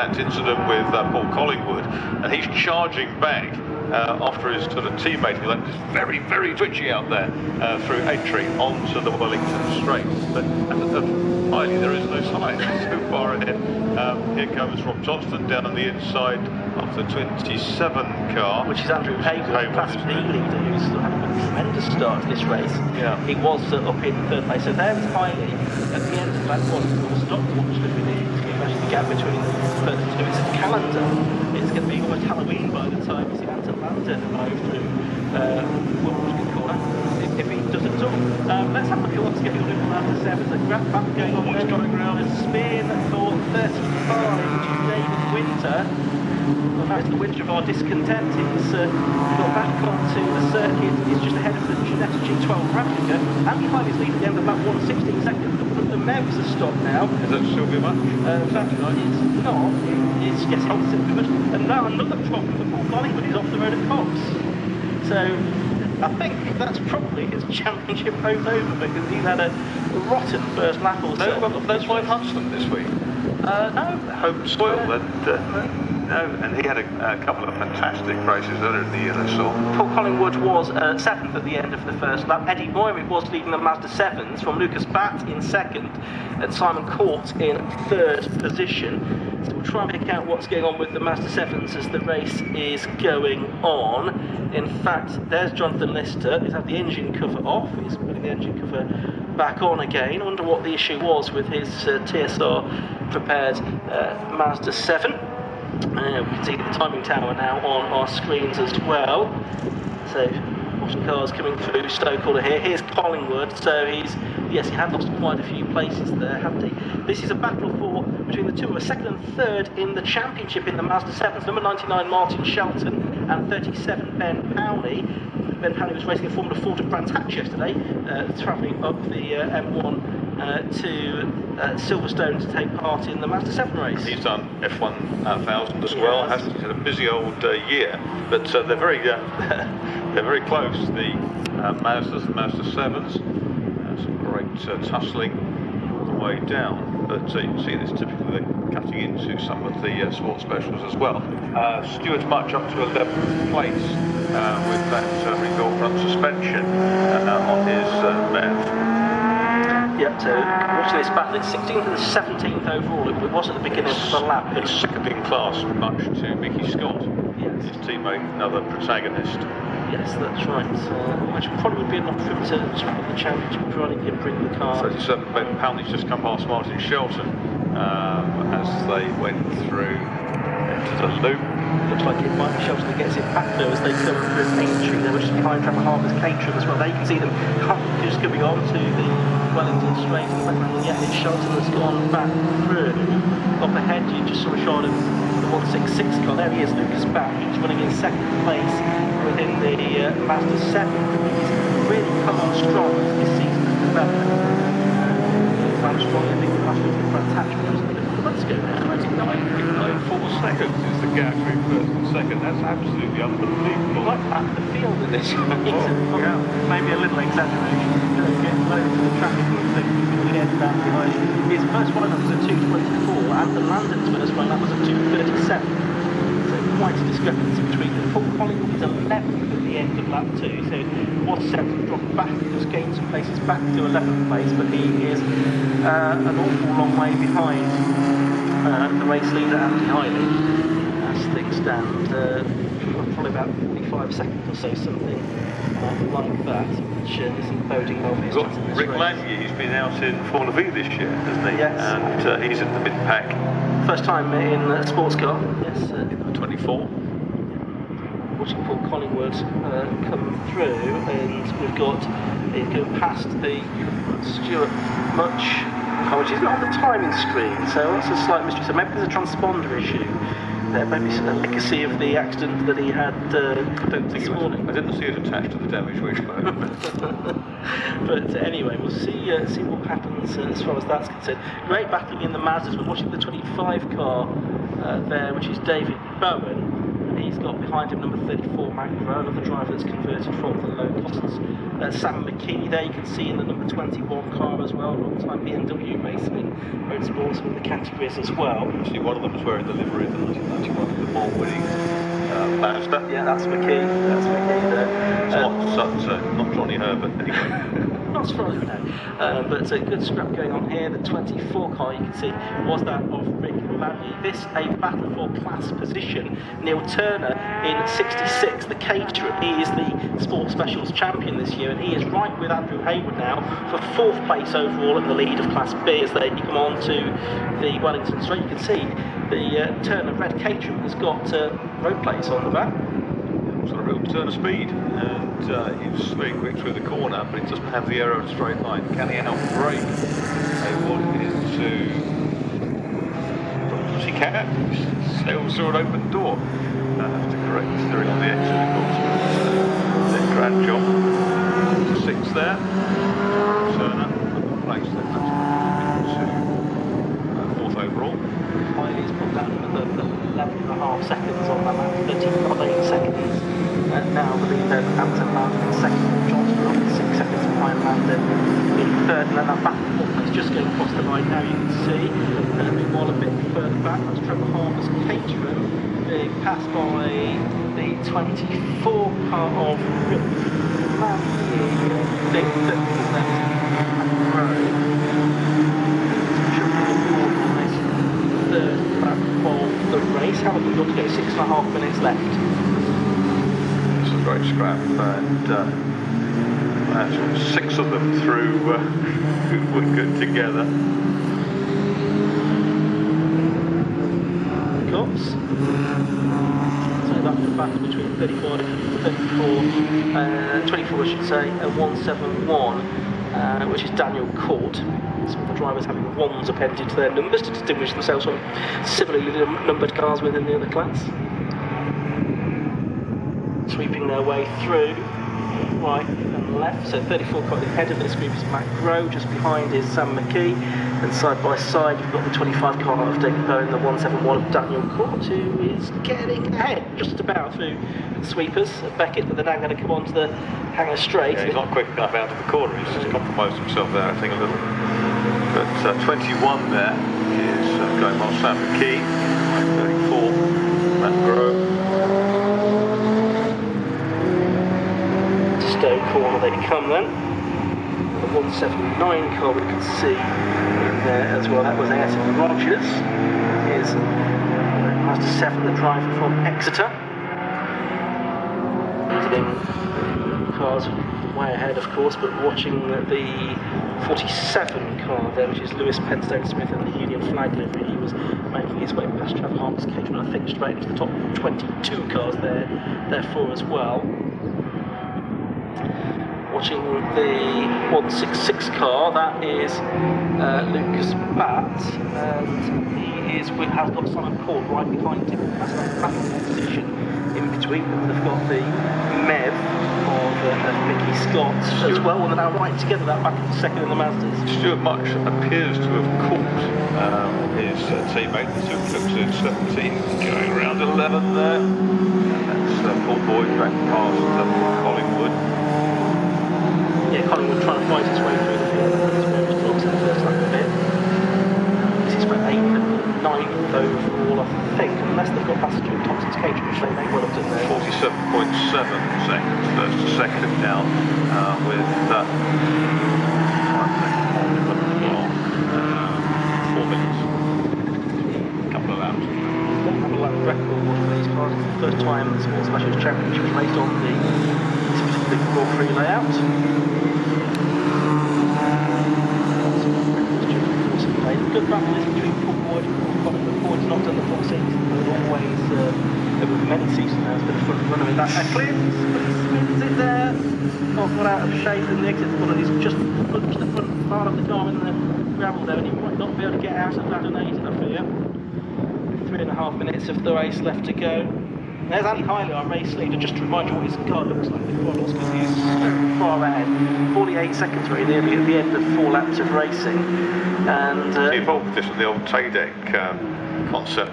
that incident with Paul Collingwood, and he's charging back after his sort of teammate, who left very, very twitchy out there through entry onto the Wellington Straight. But finally, there is no sign so far ahead. Here comes Rob Johnston down on the inside of the 27 car, which is Andrew Hayward, Class B leader, who's had a tremendous start to this race. Yeah. He was up in third place, so there is Hiley at the end of that one. We'll stop to watch the video to imagine the gap between the first two. It's a calendar. It's going to be almost Halloween by the time you see Anton Landa arrive through Woodbridge corner, if he does it at all. Let's have a look at what's going on in the Ma7da. There's a grab back going on there. A spin for 35, which is David Winter. Well, that is the winter of our discontent. He's got back onto the circuit. He's just ahead of the Ginetta G12 replica. Andy Hiley's leading at the end of lap 116 seconds. The Mevs are stopped now. Is that Sylvia Much? In fact, it's not. It's yes, it's Sylvia Much. And now another problem for Paul Collingwood is off the road at Cox. So I think that's probably his championship hopes over, because he's had a rotten first lap or so. That's why Huntston this week. No. Home soil. No, and he had a couple of fantastic races earlier in the year, I saw. Paul Collingwood was 7th at the end of the first lap. Eddie Moyrick was leading the Ma7da from Lucas Batt in 2nd and Simon Court in 3rd position. So we'll try and pick out what's going on with the Ma7da as the race is going on. In fact, there's Jonathan Lister. He's had the engine cover off. He's putting the engine cover back on again. I wonder what the issue was with his TSR prepared Mazda 7. We can see the timing tower now on our screens as well. So, watching cars coming through Stoke Order here. Here's Collingwood. So he had lost quite a few places there, hadn't he? This is a battle between the two of us, 2nd and 3rd in the championship in the Ma7da. Number 99 Martin Shelton and 37 Ben Powney. Ben Powney was racing a Formula 4 to Brands Hatch yesterday, travelling up the M1 to Silverstone to take part in the Ma7da race. He's done F1 1000 as well. Has had a busy old year, but they're very they're very close. The Mazdas and Ma7s, some great tussling all the way down. But you can see this typically cutting into some of the sports specials as well. Stuart Much up to 11th place with that rebuilt front suspension on his Mev. Yep, so watching this battle, it's 16th and 17th overall. It was at the beginning of the lap. It's second in class, Much to Mickey Scott, his teammate, another protagonist. Yes, that's right. Which probably would be enough for him to put the championship, providing he can bring the car. 37 Ben Powney's just come past Martin Shelton as they went through into the loop. Looks like it might be Shelton that gets it back though as they come through Aintree. They were just behind Trevor Harbour's Caterham as well. There you can see them just coming on to the Wellington Straight in the background. And it's Shelton that's gone back through. Up ahead, you just saw a shot of the 166 car. There he is, Lucas Batt. He's running in 2nd place within the Ma7da. He's really come on strong this season as development. Ran strong, I think, last week in Brands Hatch, which was a bit of a let's go now. 29.4 seconds is the gap between 1st and 2nd. That's absolutely unbelievable. Like that, the field of this maybe a little exaggeration. Getting low to the traffic and the end back behind. His first one was at 2:24 and the Landon's first one was at 2:37. So quite a discrepancy between them. Paul Collingwood is 11th at the end of lap 2, so was 7th, dropped back, just gained some places back to 11th place, but he is an awful long way behind the race leader Andy Hiley as things stand. Probably about 45 seconds or so, something like that, which isn't boding well for his chance in this Rick race. Lange, he's been out in Formula V this year, hasn't he? Yes. And he's in the mid-pack. First time in a sports car, yes. 24. Watching Paul Collingwood come through, and we've got, he's going past the Stuart Much, which is not on the timing screen, so that's a slight mystery. So maybe there's a transponder issue. There may be a legacy of the accident that he had this morning. I didn't see it attached to the damaged wishbone. But anyway, we'll see what happens as far as that's concerned. Great battling in the Mazdas. We're watching the 25 car there, which is David Bowen. He's got behind him number 34, Ma7da, another driver that's converted from the low costs. Sam McKee there, you can see in the number 21 car as well, long-time BMW racer in motorsports with the categories as well. Actually, one of them is wearing the livery of the 1991 Le Mans winning Ma7da. Yeah, that's McKee. That's McKee there. Not Johnny Herbert, anyway. Not as far as we know. But a good scrap going on here. The 24 car, you can see, was that of Rick Langley. This a battle for class position. Neil Turner in 66, the caterer. He is the Sports Specials champion this year, and he is right with Andrew Hayward now for 4th place overall in the lead of Class B as they come on to the Wellington straight. You can see the Turner red caterer has got road plates on the back. It's got a real turn of speed, and he's very quick through the corner, but he doesn't have the aero straight line. Can he help brake? Hayward into... He can. Sails through an open door. Have to correct steering on the exit, of course. Then grand job. 6 there. Turner, place then. That's to 4th overall. He's put down the 11.5 seconds on that map, 13.8 seconds. And now the lead then, Anton Landon in 2nd, Johnston on 6 seconds behind Landon in 3rd, and then that back and forth is just going across the line now, you can see. Meanwhile, a bit further back, that's Trevor Harmer's Caterham, being passed by the 24 car of Rick Langley, big that third lap of the race. How have we got to go? 6.5 minutes left. It's a great scrap, and 6 of them through who were good together. Cops. So that's the battle between 34, 24 I should say, and 171, which is Daniel Court. Some of the drivers having ones appended to their numbers to distinguish themselves from similarly numbered cars within the other class. Sweeping their way through, right and left. So 34 car at the head of this group is Matt Groh, just behind is Sam McKee, and side by side you've got the 25 car of David Bowen and the 171 of Daniel Court, who is getting ahead just about through the sweepers. Beckett, but they're now going to come onto the hangar straight. Yeah, he's not quick enough out of the corner, he's just compromised himself there, I think, a little. But 21 there is going well, Sam McKee, 34, Matt Groh. Stowe corner they come then. The 179 car we can see in there as well, that was Ayrton Rogers. Is Ma7da, the driver from Exeter. Cars way ahead, of course, but watching the 47 car there, which is Lewis Penstone Smith and the Union flag livery. He was making his way past Trevor Harmer's Caterham, and I think straight into the top 22 cars therefore as well. Watching the 166 car, that is Lucas Batt, and he has got Simon Court right behind him. That's not a battle position in between them. They've got the MEV of Mickey Scott as well, and they're now right together, that back into 2nd in the Mazdas. Stuart Much appears to have caught his teammate, the Superflux 17, going around 11 there. And that's Paul Boyd back past Collingwood. Yeah, Collingwood trying to fight his way through the field. That's where his blocks in the first lap a bit. This is for 8th and 9th overall, I think, unless they've got passenger at Thompson's Caterham, which they may well have done there. 47.7 seconds, first to second now, with 4 minutes. A couple of laps. Couple of lap record for these cars. It's the first time the Sports Specials Championship was raced on the specific Grand Prix layout. Good battle is between Paul Boyd and Collingwood. Boyd's not done the full season, but always over many seasons now has been a front runner in that. Clips, but he spins it there. Not got out of shape in the exit corner. He's just punched the front part of the car in the gravel there, and he might not be able to get out of that unaided, I fear. 3.5 minutes of the race left to go. There's Ali Hiley, our race leader, just to remind you what his car looks like in quads, because he's so far ahead. 48 seconds very nearly at the end of 4 laps of racing. And he evolved this with the old Taydec concept